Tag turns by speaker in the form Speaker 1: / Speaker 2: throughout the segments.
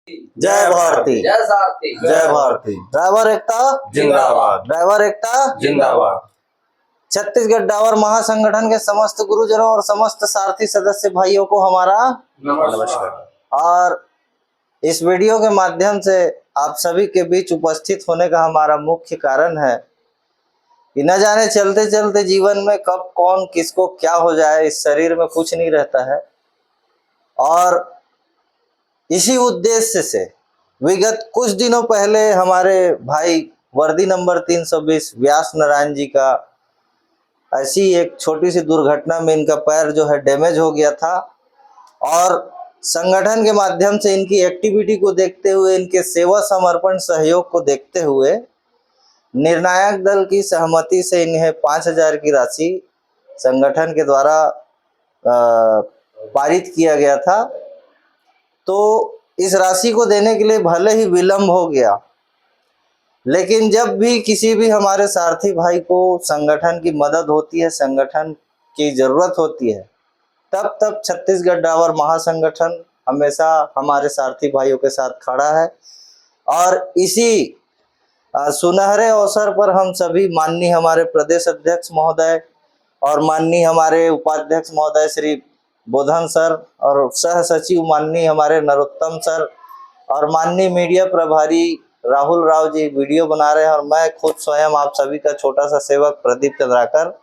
Speaker 1: जय भारती,
Speaker 2: जय सारथी,
Speaker 1: जय भारती। ड्राइवर एकता
Speaker 2: जिंदाबाद।
Speaker 1: ड्राइवर एकता
Speaker 2: जिंदाबाद।
Speaker 1: छत्तीसगढ़ ड्राइवर महासंगठन के समस्त गुरुजनों और समस्त सारथी सदस्य भाइयों को हमारा
Speaker 2: नमस्कार।
Speaker 1: और इस वीडियो के माध्यम से आप सभी के बीच उपस्थित होने का हमारा मुख्य कारण है कि न जाने चलते चलते जीवन में कब कौन किसको क्या हो जाए, इस शरीर में कुछ नहीं रहता है। और इसी उद्देश्य से विगत कुछ दिनों पहले हमारे भाई वर्दी नंबर 320 व्यास नारायण जी का ऐसी एक छोटी सी दुर्घटना में इनका पैर जो है डैमेज हो गया था। और संगठन के माध्यम से इनकी एक्टिविटी को देखते हुए, इनके सेवा समर्पण सहयोग को देखते हुए निर्णायक दल की सहमति से इन्हें 5,000 की राशि संगठन के द्वारा पारित किया गया था। तो इस राशि को देने के लिए भले ही विलंब हो गया, लेकिन जब भी किसी भी हमारे सारथी भाई को संगठन की मदद होती है, संगठन की जरूरत होती है, तब तब छत्तीसगढ़ ड्राइवर महासंगठन हमेशा हमारे सारथी भाइयों के साथ खड़ा है। और इसी सुनहरे अवसर पर हम सभी माननीय हमारे प्रदेश अध्यक्ष महोदय और माननीय हमारे उपाध्यक्ष महोदय श्री बोधन सर और सह सचिव माननीय हमारे नरोत्तम सर और माननीय मीडिया प्रभारी राहुल राव जी वीडियो बना रहे हैं, और मैं खुद स्वयं आप सभी का छोटा सा सेवक प्रदीप चंद्राकर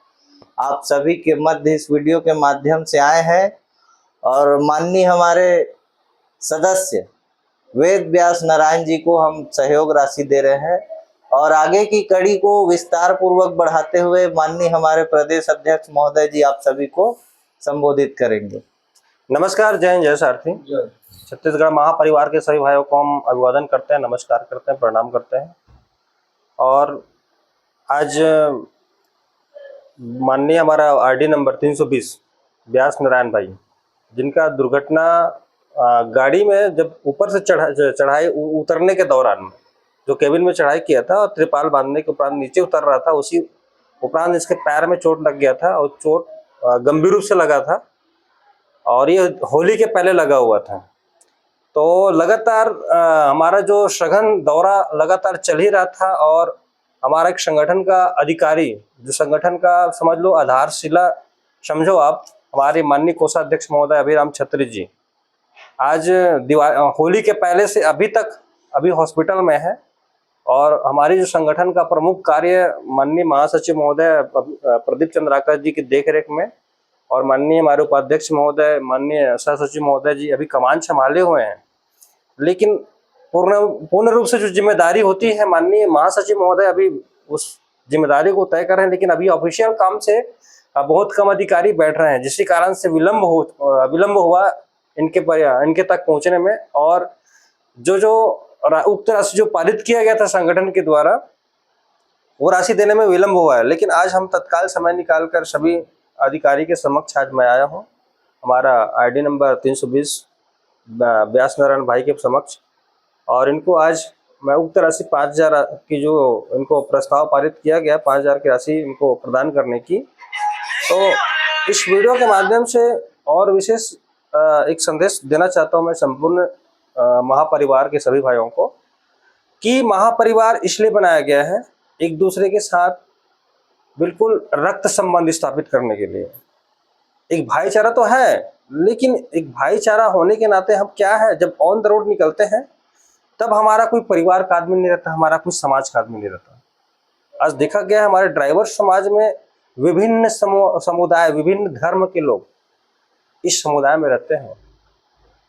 Speaker 1: आप सभी के मध्य इस वीडियो के माध्यम से आए हैं। और माननीय हमारे सदस्य वेद व्यास नारायण जी को हम सहयोग राशि दे रहे हैं, और आगे की कड़ी को विस्तार पूर्वक बढ़ाते हुए माननीय हमारे प्रदेश अध्यक्ष महोदय जी आप सभी को संबोधित करेंगे।
Speaker 3: नमस्कार, जय हिंद, जय सारथी। छत्तीसगढ़ महापरिवार के सभी भाइयों को हम अभिवादन करते हैं, नमस्कार करते हैं, प्रणाम करते हैं। और आज माननीय हमारा आरडी नंबर 320 व्यास नारायण भाई, जिनका दुर्घटना गाड़ी में जब ऊपर से चढ़ाई उतरने के दौरान जो केबिन में चढ़ाई किया था और त्रिपाल बांधने के उपरांत नीचे उतर रहा था, उसी उपरांत इसके पैर में चोट लग गया था और चोट गंभीर रूप से लगा था। और ये होली के पहले लगा हुआ था। तो लगातार हमारा जो सघन दौरा लगातार चल ही रहा था, और हमारा एक संगठन का अधिकारी, जो संगठन का समझ लो आधारशिला समझो आप, हमारे माननीय कोषाध्यक्ष महोदय अभिराम छत्री जी आज होली के पहले से अभी तक हॉस्पिटल में है। और हमारी जो संगठन का प्रमुख कार्य माननीय महासचिव महोदय प्रदीप चंद्राकर जी की देखरेख में, और माननीय हमारे उपाध्यक्ष महोदय माननीय सह सचिव महोदय जी अभी कमान संभाले हुए हैं। लेकिन पूर्ण रूप से जो जिम्मेदारी होती है, माननीय महासचिव महोदय अभी उस जिम्मेदारी को तय कर रहे हैं, लेकिन अभी ऑफिशियल काम से बहुत कम अधिकारी बैठ रहे हैं, जिसके कारण से विलंब हुआ इनके तक पहुंचने में। और जो उक्त राशि जो पारित किया गया था संगठन के द्वारा, वो राशि देने में विलंब हुआ है। लेकिन आज हम तत्काल समय निकालकर सभी अधिकारी के समक्ष आज मैं आया हूँ, हमारा आईडी नंबर 320 व्यास नारायण भाई के समक्ष, और इनको आज मैं उक्त राशि 5,000 की जो इनको प्रस्ताव पारित किया गया 5,000 की राशि इनको प्रदान करने की। तो इस वीडियो के माध्यम से और विशेष एक संदेश देना चाहता हूँ मैं संपूर्ण महापरिवार के सभी भाइयों को, कि महापरिवार इसलिए बनाया गया है एक दूसरे के साथ बिल्कुल रक्त संबंध स्थापित करने के लिए। एक भाईचारा तो है, लेकिन एक भाईचारा होने के नाते हम क्या है, जब ऑन द रोड निकलते हैं तब हमारा कोई परिवार का आदमी नहीं रहता, हमारा कोई समाज का आदमी नहीं रहता। आज देखा गया है हमारे ड्राइवर समाज में विभिन्न समुदाय, विभिन्न धर्म के लोग इस समुदाय में रहते हैं।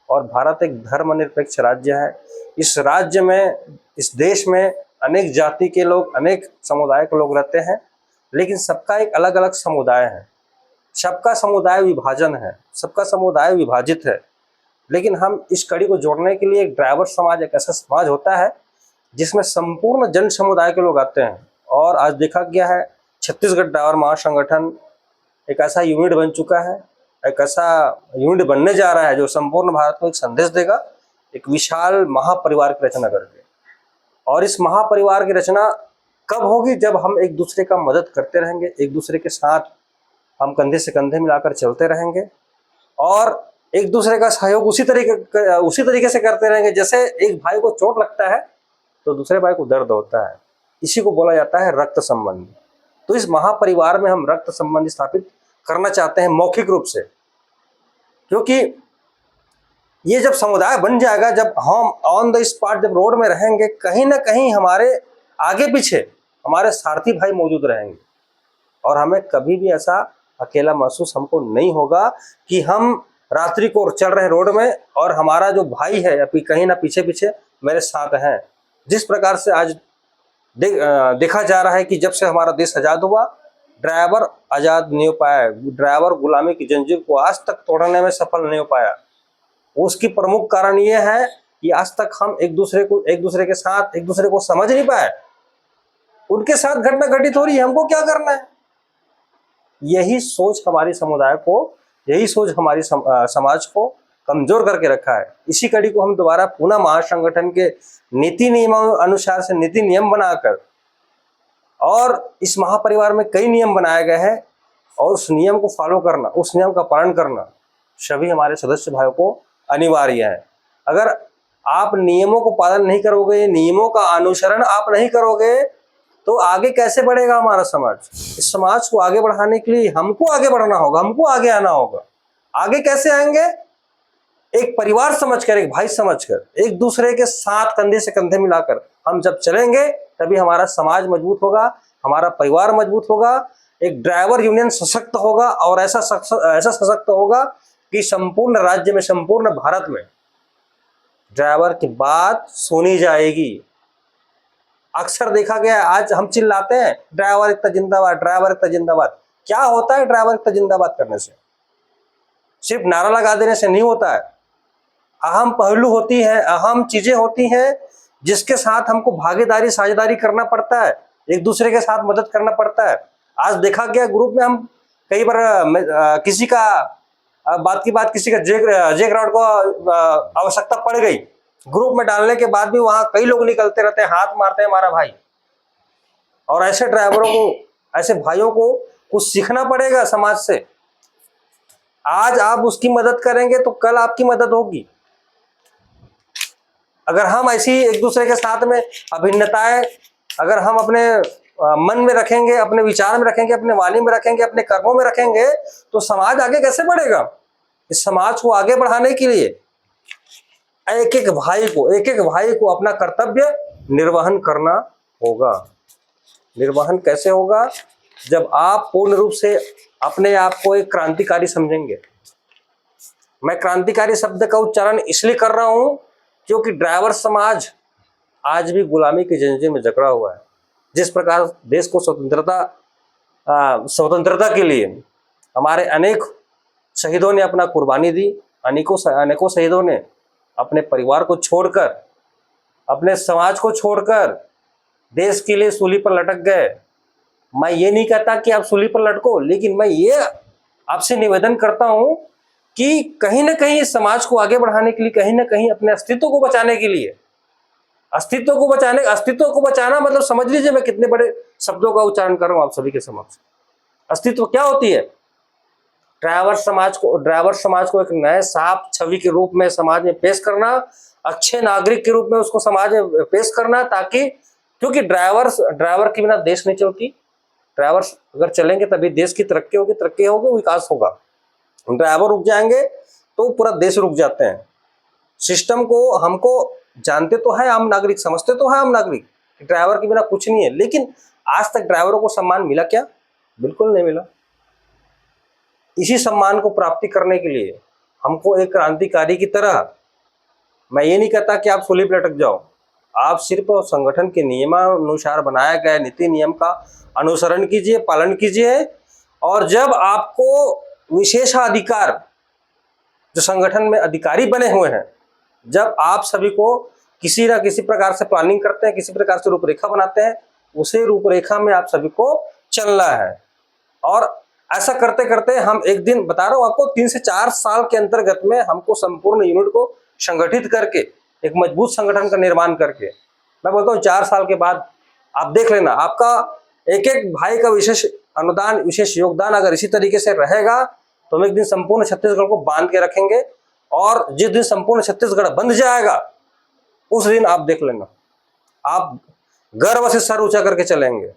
Speaker 3: और भारत एक धर्मनिरपेक्ष राज्य है। इस राज्य में, इस देश में अनेक जाति के लोग, अनेक समुदाय के लोग रहते हैं, लेकिन सबका एक अलग अलग समुदाय है, सबका समुदाय विभाजन है, सबका समुदाय विभाजित है। लेकिन हम इस कड़ी को जोड़ने के लिए एक ड्राइवर समाज एक ऐसा समाज होता है जिसमें संपूर्ण जन समुदाय के लोग आते हैं। और आज देखा गया है छत्तीसगढ़ ड्राइवर महासंगठन एक ऐसा यूनिट बन चुका है, एक ऐसा यूनिट बनने जा रहा है जो संपूर्ण भारत को एक संदेश देगा, एक विशाल महापरिवार की रचना करके। और इस महापरिवार की रचना कब होगी, जब हम एक दूसरे का मदद करते रहेंगे, एक दूसरे के साथ हम कंधे से कंधे मिलाकर चलते रहेंगे, और एक दूसरे का सहयोग उसी तरीके से करते रहेंगे जैसे एक भाई को चोट लगता है तो दूसरे भाई को दर्द होता है। इसी को बोला जाता है रक्त संबंध। तो इस महापरिवार में हम रक्त संबंध स्थापित करना चाहते हैं मौखिक रूप से, क्योंकि ये जब समुदाय बन जाएगा, जब हम ऑन द स्पॉट जब रोड में रहेंगे, कहीं ना कहीं हमारे आगे पीछे हमारे सारथी भाई मौजूद रहेंगे और हमें कभी भी ऐसा अकेला महसूस हमको नहीं होगा कि हम रात्रि को चल रहे रोड में और हमारा जो भाई है अभी कहीं ना पीछे पीछे मेरे साथ हैं। जिस प्रकार से आज देखा जा रहा है कि जब से हमारा देश आज़ाद हुआ, ड्राइवर आज़ाद नहीं हो पाया, ड्राइवर गुलामी की जंजीर को आज तक तोड़ने में सफल नहीं हो पाया। उसकी प्रमुख कारण ये है कि आज तक हम एक दूसरे के साथ एक दूसरे को समझ नहीं पाए। उनके साथ घटना घटित हो रही है, हमको क्या करना है? यही सोच हमारी समुदाय को, यही सोच हमारी समाज को कमजोर करके रखा है। इसी कड़ी को हम दोबारा पुनः महासंगठन के नीति नियमों अनुसार से नीति नियम बनाकर, और इस महापरिवार में कई नियम बनाए गए हैं और उस नियम को फॉलो करना, उस नियम का पालन करना सभी हमारे सदस्य भाइयों को अनिवार्य है। अगर आप नियमों को पालन नहीं करोगे, नियमों का अनुसरण आप नहीं करोगे, तो आगे कैसे बढ़ेगा हमारा समाज? इस समाज को आगे बढ़ाने के लिए हमको आगे बढ़ना होगा, हमको आगे आना होगा। आगे कैसे आएंगे? एक परिवार समझकर, एक भाई समझकर, एक दूसरे के साथ कंधे से कंधे मिलाकर हम जब चलेंगे तभी हमारा समाज मजबूत होगा, हमारा परिवार मजबूत होगा, एक ड्राइवर यूनियन सशक्त होगा और ऐसा सशक्त होगा कि संपूर्ण राज्य में, संपूर्ण भारत में ड्राइवर की बात सुनी जाएगी। अक्सर देखा गया है, आज हम चिल्लाते हैं ड्राइवर एकता जिंदाबाद, ड्राइवर एकता जिंदाबाद। क्या होता है ड्राइवर एकता जिंदाबाद करने से? सिर्फ नारा लगा देने से नहीं होता है। अहम पहलू होती है, अहम चीजें होती हैं जिसके साथ हमको भागीदारी, साझेदारी करना पड़ता है, एक दूसरे के साथ मदद करना पड़ता है। आज देखा गया ग्रुप में हम कई बार किसी का बात की बात किसी का जे ग्राउंड को आवश्यकता पड़ गई, ग्रुप में डालने के बाद भी वहां कई लोग निकलते रहते हैं, हाथ मारते हैं हमारा भाई। और ऐसे ड्राइवरों को, ऐसे भाइयों को कुछ सीखना पड़ेगा समाज से। आज आप उसकी मदद करेंगे तो कल आपकी मदद होगी। अगर हम ऐसी एक दूसरे के साथ में अभिन्नताएं अगर हम अपने मन में रखेंगे, अपने विचार में रखेंगे, अपने वाणी में रखेंगे, अपने कर्मों में रखेंगे, तो समाज आगे कैसे बढ़ेगा? इस समाज को आगे बढ़ाने के लिए एक एक भाई को अपना कर्तव्य निर्वहन करना होगा। निर्वहन कैसे होगा? जब आप पूर्ण रूप से अपने आप को एक क्रांतिकारी समझेंगे। मैं क्रांतिकारी शब्द का उच्चारण इसलिए कर रहा हूं क्योंकि ड्राइवर समाज आज भी गुलामी की जंजीर में जकड़ा हुआ है। जिस प्रकार देश को स्वतंत्रता के लिए हमारे अनेक शहीदों ने अपना कुर्बानी दी, अनेकों शहीदों ने अपने परिवार को छोड़कर, अपने समाज को छोड़कर देश के लिए सूली पर लटक गए। मैं ये नहीं कहता कि आप सूली पर लटको, लेकिन मैं ये आपसे निवेदन करता हूं कि कहीं ना कहीं समाज को आगे बढ़ाने के लिए, कहीं ना कहीं अपने अस्तित्व को बचाने के लिए, अस्तित्व को बचाना मतलब समझ लीजिए मैं कितने बड़े शब्दों का उच्चारण कर रहा हूं आप सभी के समक्ष। अस्तित्व क्या होती है? ड्राइवर समाज को एक नए साफ छवि के रूप में समाज में पेश करना, अच्छे नागरिक के रूप में उसको समाज में पेश करना, ताकि क्योंकि ड्राइवर के बिना देश नहीं चलती। ड्राइवर अगर चलेंगे तभी देश की तरक्की होगी, विकास होगा। ड्राइवर रुक जाएंगे तो पूरा देश रुक जाते हैं। सिस्टम को हमको जानते तो है आम नागरिक, समझते तो है आम नागरिक, ड्राइवर के बिना कुछ नहीं है, लेकिन आज तक ड्राइवरों को सम्मान मिला क्या? बिल्कुल नहीं मिला। इसी सम्मान को प्राप्ति करने के लिए हमको एक क्रांतिकारी की तरह, मैं ये नहीं कहता कि आप सूली पर लटक जाओ, आप सिर्फ संगठन के नियमानुसार बनाए गए नीति नियम का अनुसरण कीजिए, पालन कीजिए। और जब आपको विशेषाधिकार, जो संगठन में अधिकारी बने हुए हैं, जब आप सभी को किसी ना किसी प्रकार से प्लानिंग करते हैं, किसी प्रकार से रूपरेखा बनाते हैं, उसे रूपरेखा में आप सभी को चलना है। और ऐसा करते करते हम एक दिन, बता रहा हूं आपको, 3 से 4 साल के अंतर्गत में हमको संपूर्ण यूनिट को संगठित करके एक मजबूत संगठन का निर्माण करके, मैं बोलता हूँ 4 साल के बाद आप देख लेना, आपका एक एक भाई का विशेष अनुदान, विशेष योगदान अगर इसी तरीके से रहेगा तो हम एक दिन संपूर्ण छत्तीसगढ़ को बांध के रखेंगे और जिस दिन संपूर्ण छत्तीसगढ़ बंद जाएगा उस दिन आप देख लेना, आप गर्व से सर ऊंचा करके चलेंगे।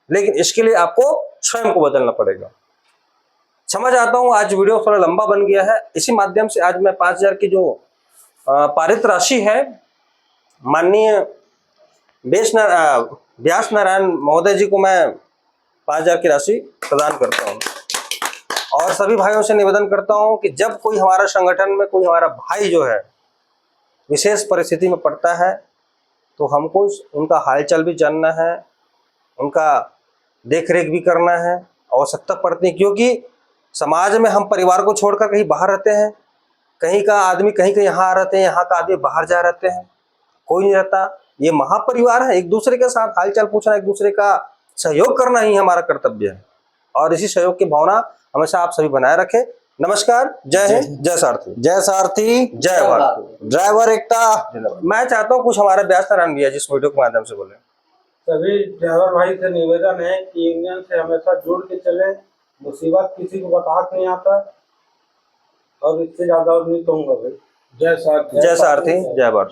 Speaker 3: लेकिन इसके लिए आपको स्वयं को बदलना पड़ेगा। क्षमा चाहता हूं, आज वीडियो थोड़ा लंबा बन गया है। इसी माध्यम से आज मैं 5,000 की जो पारित राशि है माननीय व्यास नारायण महोदय जी को मैं 5,000 की राशि प्रदान करता हूं। और सभी भाइयों से निवेदन करता हूं कि जब कोई हमारा संगठन में कोई हमारा भाई जो है विशेष परिस्थिति में पड़ता है तो हमको उनका हालचाल भी जानना है, उनका देखरेख भी करना है, आवश्यकता पड़ती है। क्योंकि समाज में हम परिवार को छोड़कर कहीं बाहर रहते हैं, कहीं का आदमी कहीं के यहाँ रहते हैं, यहाँ का आदमी बाहर जा रहते हैं, कोई नहीं रहता। ये महापरिवार है, एक दूसरे के साथ हालचाल पूछना, एक दूसरे का सहयोग करना ही हमारा कर्तव्य है। और इसी सहयोग की भावना हमेशा आप सभी बनाए रखें। नमस्कार, जय हिंद, जय सारथी,
Speaker 1: जय सारथी,
Speaker 3: जय भारत,
Speaker 1: ड्राइवर एकता।
Speaker 3: मैं चाहता हूँ कुछ हमारे व्यास नारायण भैया जिस वीडियो के माध्यम से बोले।
Speaker 4: सभी ड्राइवर भाई से निवेदन है कि यूनियन से हमेशा जुड़ के चले, मुसीबत किसी को बता नहीं आता और इससे ज्यादा और नहीं कहूँगा भाई। जय सारथी,
Speaker 3: जय सारथी, जय भारत।